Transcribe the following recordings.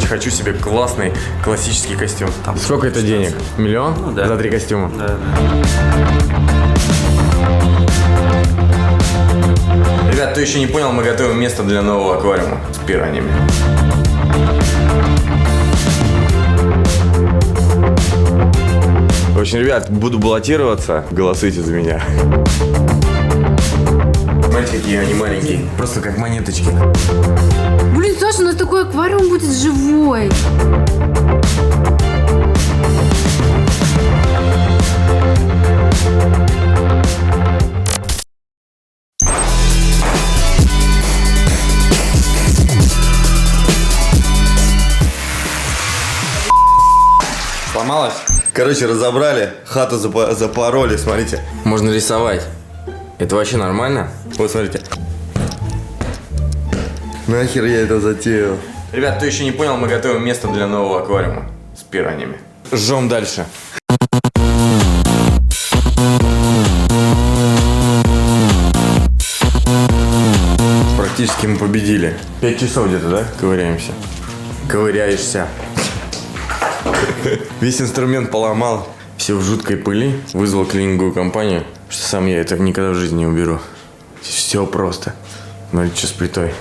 Очень хочу себе классный классический костюм. Там сколько это денег? Миллион? Ну, да. За 3 костюма? Да. Ребят, кто еще не понял, мы готовим место для нового аквариума с пираньями. В общем, ребят, буду баллотироваться, голосуйте за меня. Смотрите, какие они маленькие, просто как монеточки. Блин, Саша, у нас такой аквариум будет живой. Сломалась? Короче, разобрали, хату запороли, смотрите. Можно рисовать. Это вообще нормально? Вот, смотрите. Нахер я это затеял? Ребят, кто еще не понял, мы готовим место для нового аквариума с пираньями. Жжем дальше. Практически мы победили. 5 часов где-то, да? Ковыряемся. Ковыряешься. Весь инструмент поломал. Все в жуткой пыли. Вызвал клининговую компанию, что сам я это никогда в жизни не уберу. Все просто. Смотрите, что с плитой.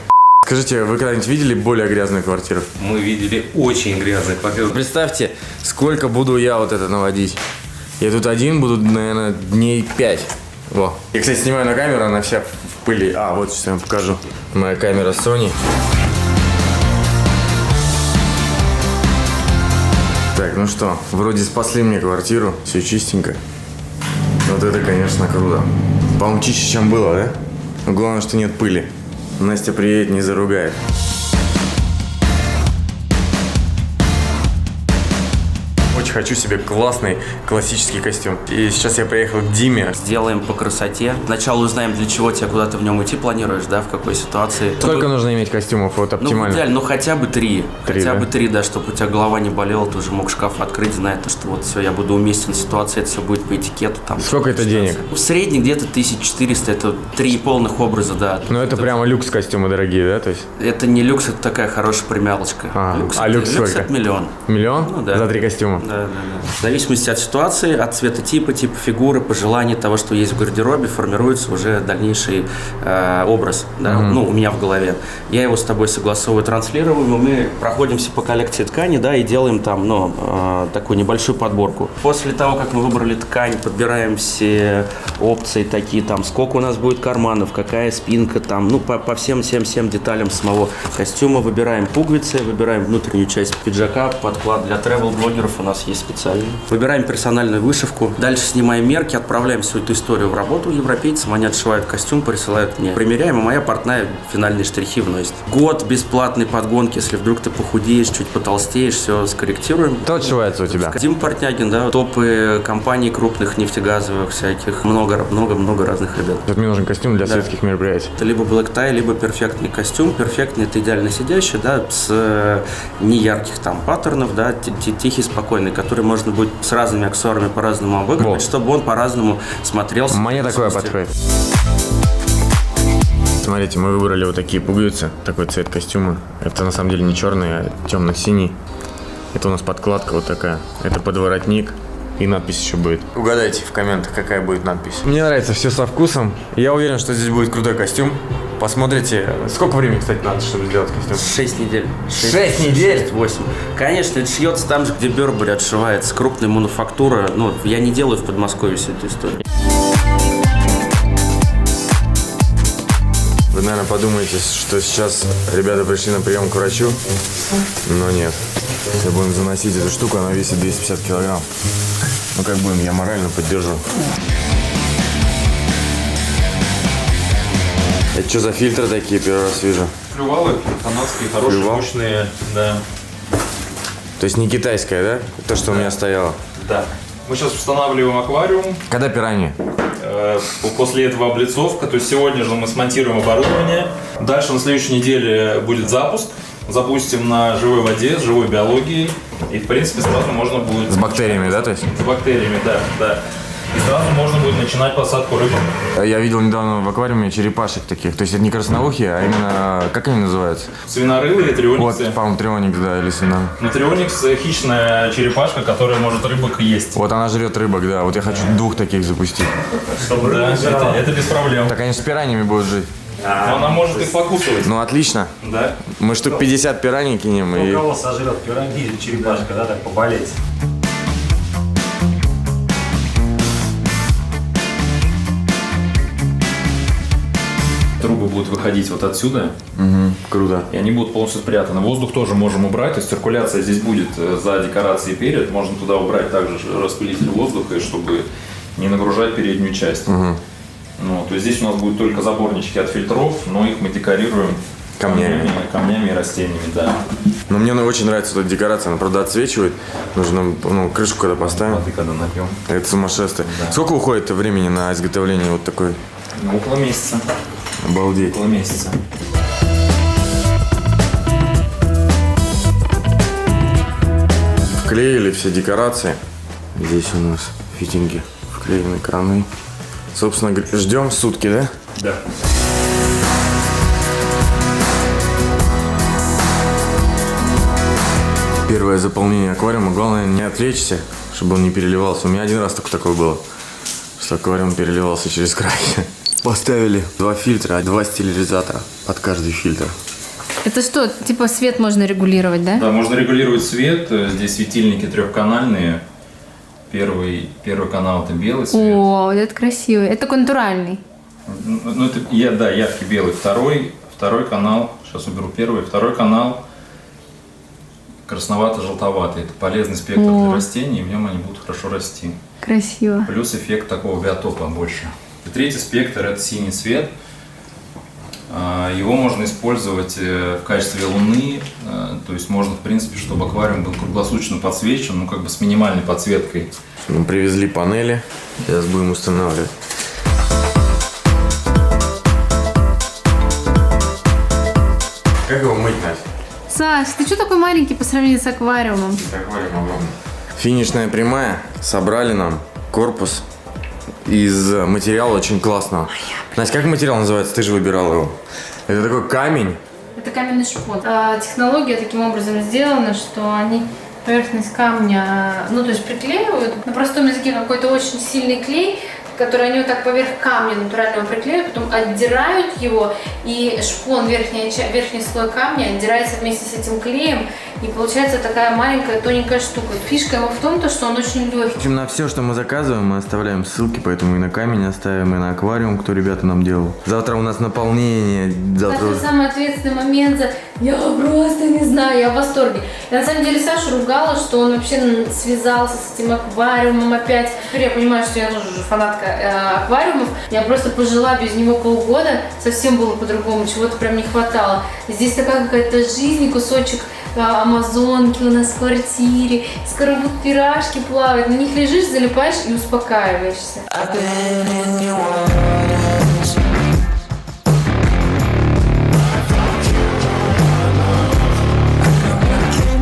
Скажите, вы когда-нибудь видели более грязную квартиру? Мы видели очень грязную квартиру. Представьте, сколько буду я вот это наводить. Я тут один буду, наверное, дней 5. Во. Я, кстати, снимаю на камеру, она вся в пыли. А, вот сейчас я вам покажу. Моя камера Sony. Так, ну что, вроде спасли мне квартиру, все чистенько. Вот это, конечно, круто. По-моему, чище, чем было, да? Но главное, что нет пыли. Настя приедет, не заругает. Очень хочу себе классный классический костюм. И сейчас я приехал к Диме. Сделаем по красоте. Сначала узнаем, для чего тебе куда-то в нем идти планируешь, да, в какой ситуации. Сколько нужно иметь костюмов вот оптимально? Ну, идеально, ну хотя бы 3. Хотя да? бы 3, да, чтобы у тебя голова не болела, ты уже мог шкаф открыть, зная, что вот все, я буду уместен в ситуации, это все будет по этикету. Там, сколько это денег? Ну, в среднем где-то 1400, это 3 полных образа, да. Ну это прямо люкс костюмы дорогие, да? То есть? Это не люкс, это такая хорошая премиалочка. Люкс люкс сколько? это миллион. Миллион? Ну, да. За 3 костюма? Да. В зависимости от ситуации, от цвета типа фигуры, пожеланий того, что есть в гардеробе, формируется уже дальнейший образ, да, ну, у меня в голове. Я его с тобой согласовываю, транслирую, мы проходимся по коллекции ткани, да, и делаем там, такую небольшую подборку. После того, как мы выбрали ткань, подбираем все опции такие, там, сколько у нас будет карманов, какая спинка, там, ну, по всем деталям самого костюма, выбираем пуговицы, выбираем внутреннюю часть пиджака, подклад для тревел-блогеров у нас есть специальный. Выбираем персональную вышивку, дальше снимаем мерки, отправляем всю эту историю в работу европейцам, они отшивают костюм, присылают мне. Примеряем, и моя портная финальные штрихи вносит. Год бесплатной подгонки, если вдруг ты похудеешь, чуть потолстеешь, все скорректируем. Кто отшивается у тебя? Дима Портнягин, да, топы компаний крупных, нефтегазовых всяких, много разных ребят. Вот мне нужен костюм для светских мероприятий. Это либо black tie, либо перфектный костюм. Перфектный – это идеально сидящий, да, с неярких там паттернов, да, тихий, спокойный, который можно будет с разными аксессуарами по-разному обыгрывать, чтобы он по-разному смотрелся. Мне такое подходит. Смотрите, мы выбрали вот такие пуговицы, такой цвет костюма. Это на самом деле не черный, а темно-синий. Это у нас подкладка вот такая. Это подворотник. И надпись еще будет. Угадайте в комментах, какая будет надпись. Мне нравится все со вкусом. Я уверен, что здесь будет крутой костюм. Посмотрите. Сколько времени, кстати, надо, чтобы сделать костюм? 6 недель. 6 недель? 8. Конечно, это шьется там же, где Бербери отшивается. Крупная мануфактура. Ну, я не делаю в Подмосковье всю эту историю. Вы, наверное, подумаете, что сейчас ребята пришли на прием к врачу. Но нет. Если будем заносить эту штуку, она весит 250 килограмм. Ну, как будем, я морально поддержу. Это что за фильтры такие, первый раз вижу? Флювалы канадские, хорошие, мощные, да. То есть не китайская, да? То, что у меня стояло? Да. Мы сейчас устанавливаем аквариум. Когда пираньи? После этого облицовка. То есть сегодня же мы смонтируем оборудование. Дальше на следующей неделе будет запуск. Запустим на живой воде, с живой биологией. И, в принципе, сразу можно будет... С бактериями, да, то есть? С бактериями, да. И сразу можно будет начинать посадку рыбы. Я видел недавно в аквариуме черепашек таких. То есть это не красноухие, а именно, как они называются? Свинорылые, триониксы. Вот, по-моему, трионикс, да, или свина. Но трионикс – хищная черепашка, которая может рыбок есть. Вот она жрет рыбок, да. Вот я хочу 2 таких запустить. Да, это без проблем. Так они с пираньями будут жить. Но она может их покусывать. Ну, отлично. Да. Мы штук 50 пираний кинем и... У кого сожрет пираньи или черепашка, да, так поболеть. Трубы будут выходить вот отсюда, Круто. и они будут полностью спрятаны. Воздух тоже можем убрать, то есть циркуляция здесь будет за декорацией перед. Можно туда убрать также распылитель воздуха, чтобы не нагружать переднюю часть. Ну, то есть здесь у нас будут только заборнички от фильтров, но их мы декорируем камнями и растениями, да. Но мне очень нравится эта декорация, она, правда, отсвечивает. Нужно, крышку когда поставим. Воды когда напьем. Это сумасшествие. Сколько уходит времени на изготовление вот такой? Ну, около месяца. Обалдеть. Около месяца. Вклеили все декорации. Здесь у нас фитинги, вклеены краны. Собственно, ждем сутки, да? Да. Первое заполнение аквариума. Главное не отвлечься, чтобы он не переливался. У меня один раз только такое было, что аквариум переливался через край. Поставили 2 фильтра, 2 стиляризатора под каждый фильтр. Это что, типа свет можно регулировать, да? Да, можно регулировать свет. Здесь светильники 3-канальные. Первый канал это белый свет. О, вот это красивый. Это такой натуральный. Ну, это яркий белый. Второй канал, сейчас уберу первый. Второй канал красновато-желтоватый. Это полезный спектр для растений, и в нем они будут хорошо расти. Красиво. Плюс эффект такого биотопа больше. И третий спектр – это синий цвет. Его можно использовать в качестве луны. То есть можно, в принципе, чтобы аквариум был круглосуточно подсвечен, с минимальной подсветкой. Мы привезли панели. Сейчас будем устанавливать. Как его мыть, Настя? Саш, ты что такой маленький по сравнению с аквариумом? Аквариум огромный. Финишная прямая. Собрали нам корпус из материала очень классного. Настя, как материал называется? Ты же выбирала его. Это такой камень. Это каменный шпон. Технология таким образом сделана, что они поверхность камня, то есть приклеивают на простом языке какой-то очень сильный клей, который они вот так поверх камня натурального приклеивают, потом отдирают его, и шпон, верхний слой камня отдирается вместе с этим клеем, и получается такая маленькая тоненькая штука. Фишка его в том, что он очень легкий. В общем, на все, что мы заказываем, мы оставляем ссылки, поэтому и на камень оставим, и на аквариум, кто ребята нам делал. Завтра у нас наполнение. Это самый ответственный момент. Я просто не знаю, я в восторге. Я на самом деле Сашу ругала, что он вообще связался с этим аквариумом опять. Теперь я понимаю, что я тоже фанатка аквариумов. Я просто пожила без него полгода, совсем было по-другому, чего-то прям не хватало. Здесь такая какая-то жизнь, кусочек амазонки у нас в квартире, скоро будут пирожки плавать, на них лежишь, залипаешь и успокаиваешься.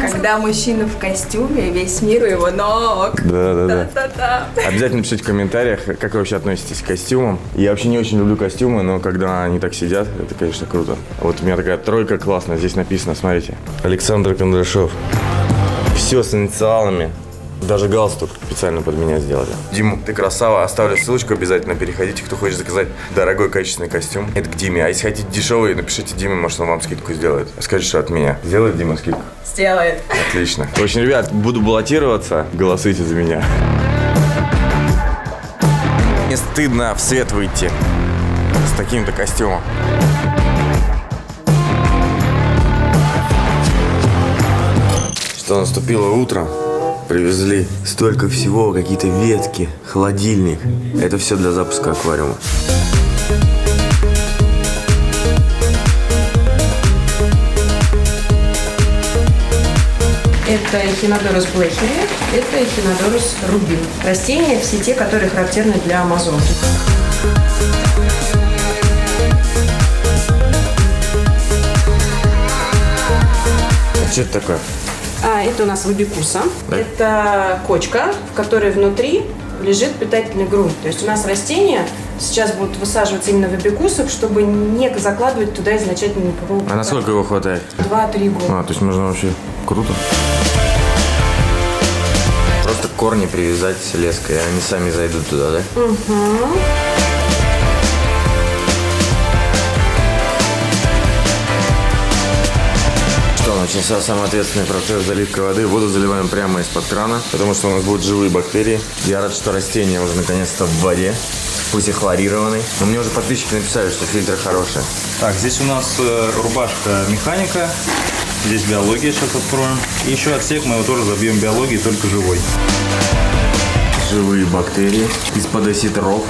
Когда мужчина в костюме, весь мир у его ног. Да. Да. Обязательно пишите в комментариях, как вы вообще относитесь к костюмам. Я вообще не очень люблю костюмы, но когда они так сидят, это, конечно, круто. Вот у меня такая тройка классная, здесь написано, смотрите. Александр Кондрашов. Все с инициалами. Даже галстук специально под меня сделали. Дима, ты красава. Оставлю ссылочку обязательно. Переходите, кто хочет заказать дорогой качественный костюм. Это к Диме. А если хотите дешевый, напишите Диме, может он вам скидку сделает. Скажите, что от меня. Сделает Дима скидку? Сделает. Отлично. В общем, ребят, буду баллотироваться. Голосуйте за меня. Не стыдно в свет выйти с таким-то костюмом. Что наступило утро. Привезли столько всего, какие-то ветки, холодильник. Это все для запуска аквариума. Это Echinodorus блэхери, это Echinodorus рубин. Растения все те, которые характерны для амазонки. А что это такое? Это у нас вабикуса. Да? Это кочка, в которой внутри лежит питательный грунт. То есть у нас растения сейчас будут высаживаться именно в абрикусах, чтобы не закладывать туда изначально никакого. А насколько его хватает? 2-3 года. А, то есть можно вообще круто. Просто корни привязать с леской, они сами зайдут туда, да? Угу. Что, начался самый ответственный процесс заливки воды. Воду заливаем прямо из-под крана, потому что у нас будут живые бактерии. Я рад, что растения уже наконец-то в воде, пусть и хлорированной. Но мне уже подписчики написали, что фильтры хорошие. Так, здесь у нас рубашка механика. Здесь биология, сейчас откроем. И еще отсек, мы его тоже забьем биологией, только живой. Живые бактерии из-под осетров.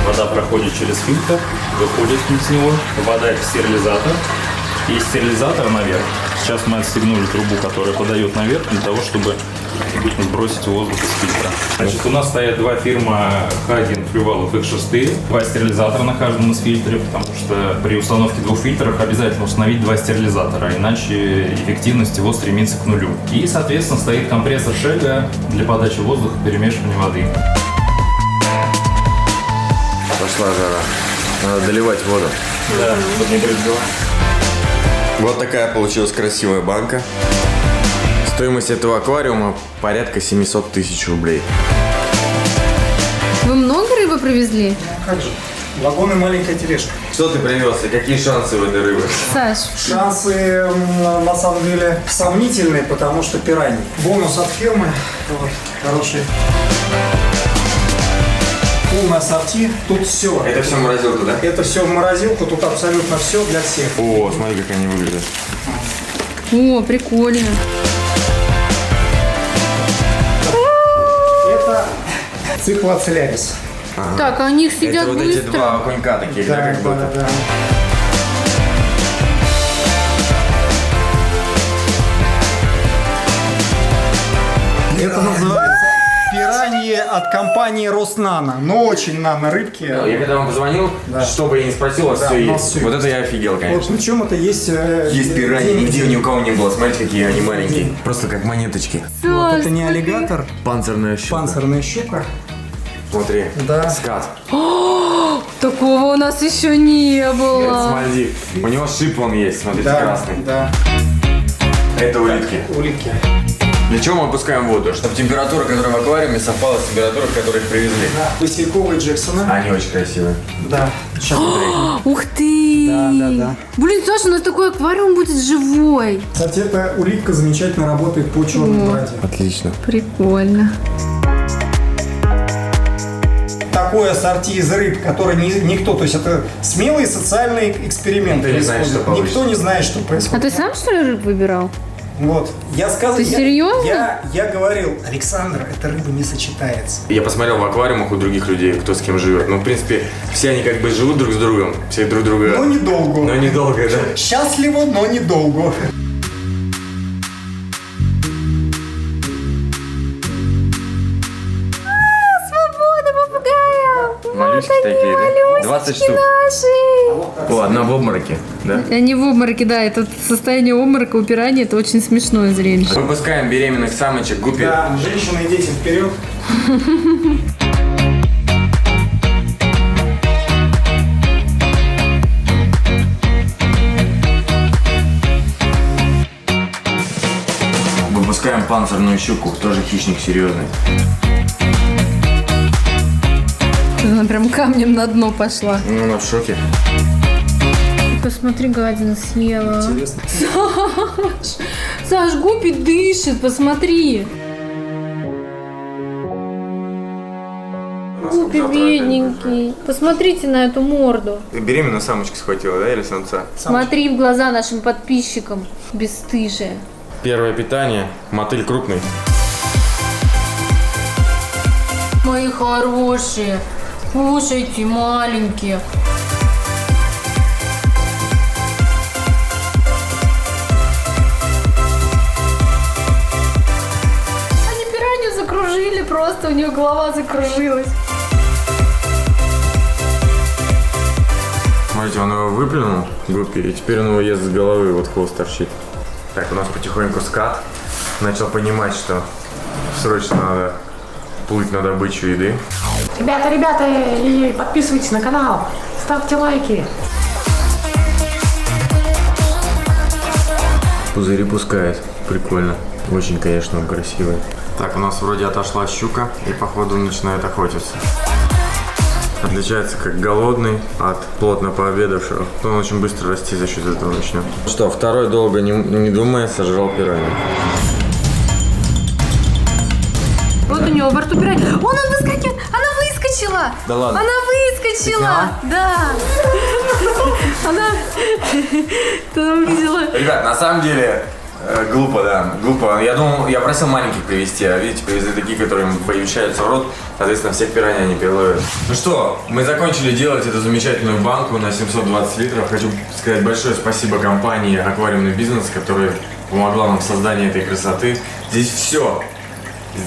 Вода проходит через фильтр, выходит из него, попадает в стерилизатор и из стерилизатора наверх. Сейчас мы отстегнули трубу, которая подает наверх, для того, чтобы сбросить воздух из фильтра. Значит, у нас стоят два фирма Хагин, Фрювалов, X6, два стерилизатора на каждом из фильтров, потому что при установке двух фильтров обязательно установить два стерилизатора, иначе эффективность его стремится к нулю. И, соответственно, стоит компрессор Шега для подачи воздуха, перемешивания воды. Пошла жара. Надо доливать воду. Да, чтобы не брызгало. Вот такая получилась красивая банка. Стоимость этого аквариума порядка 700 тысяч рублей. Вы много рыбы привезли? Как же? Вагон и маленькая тележка. Что ты привез и какие шансы у этой рыбы? Саш. Шансы на самом деле сомнительные, потому что пираньи. Бонус от фирмы. Вот, хороший. Полное ассорти. Тут все. Это все в морозилку, да? Это все в морозилку. Тут абсолютно все для всех. О, смотри, как они выглядят. О, прикольно. Это циклоцелярис. Ага. Так, а они сидят это вот быстро. эти два окунька таких, да, как будто? Да. Это называется пираньи от компании Роснано. Но очень нано рыбки. Я когда вам позвонил, чтобы я не спросил, у вас Да, все у нас есть. всё Вот есть. это я офигел, конечно. Вот причем это есть... Есть пираньи, нигде ни у кого не было. Смотрите, какие они маленькие. Просто как монеточки. Вот это не аллигатор, Панцирная щука. панцирная щука. Смотри, Да. скат. Такого у нас еще не было. Это Мальдив. У него шип вон есть, смотрите, Да, красный. да. Это улитки. Улитки. Для чего мы опускаем воду? Чтобы температура, которая в аквариуме, совпала с температурой, в которой их привезли. Да. Васильковые Джексона. Они очень красивые. Да. Сейчас Ух ты! Да. Блин, Саша, у нас такой аквариум будет живой. Кстати, эта улитка замечательно работает по черной бороде. Отлично. Прикольно. Такое ассорти из рыб, который никто, то есть это смелый социальный эксперимент. Никто не знает, что получится. Никто не знает, что А происходит. ты сам, что ли, рыб выбирал? Вот. Я сказал, Ты серьезно? Я говорил, Александр, эта рыба не сочетается. Я посмотрел в аквариумах у других людей, кто с кем живет. Ну, в принципе, все они как бы живут друг с другом. Все друг друга... Но недолго. Но недолго, да. Счастливо, но недолго. Свобода попугая! Малюсики такие, да? 20 штук. Наши! О, одна в обмороке, да? Они в обмороке, да. Это состояние обморока у пираний, это очень смешное зрелище. Выпускаем беременных самочек гуппи. Да, женщины и дети вперед. Выпускаем панцирную щуку, тоже хищник серьезный. Она прям камнем на дно пошла. Ну, она в шоке. Посмотри, гадина съела. Интересно. Саш, гуппи дышит, посмотри. Гуппи бедненький. Посмотрите на эту морду. Ты беременную самочку схватила, да, или самца? Смотри в глаза нашим подписчикам. Бесстыжие. Первое питание. Мотыль крупный. Мои хорошие. Кушайте, маленькие. Они пиранью закружили, просто у нее голова закружилась. Смотрите, он его выплюнул, губки, и теперь он его ест с головы, вот хвост торчит. Так, у нас потихоньку скат. Начал понимать, что срочно надо плыть на добычу еды. Ребята, и подписывайтесь на канал, ставьте лайки. Пузыри пускает. Прикольно. Очень, конечно, он красивый. Так, у нас вроде отошла щука и, походу, начинает охотиться. Отличается как голодный от плотно пообедавшего. Он очень быстро расти за счет этого начнет. Что, второй долго не думая сожрал пиранью. Вот у него во рту пиранья. Он выскакивает! Она выскочила! Да ладно? Она выскочила! Да! Она... Ты увидела? Ребят, на самом деле, глупо, да, глупо. Я думал, я просил маленьких привезти, а видите, привезли такие, которые помещаются в рот. Соответственно, всех пираний они переловят. Ну что, мы закончили делать эту замечательную банку на 720 литров. Хочу сказать большое спасибо компании «Аквариумный бизнес», которая помогла нам в создании этой красоты. Здесь все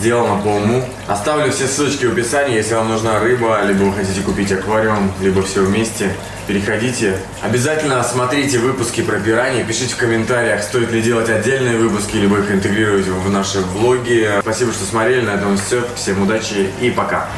сделано по уму. Оставлю все ссылочки в описании, если вам нужна рыба, либо вы хотите купить аквариум, либо все вместе. Переходите. Обязательно смотрите выпуски про пираньи, пишите в комментариях, стоит ли делать отдельные выпуски, либо их интегрировать в наши влоги. Спасибо, что смотрели, на этом все. Всем удачи и пока.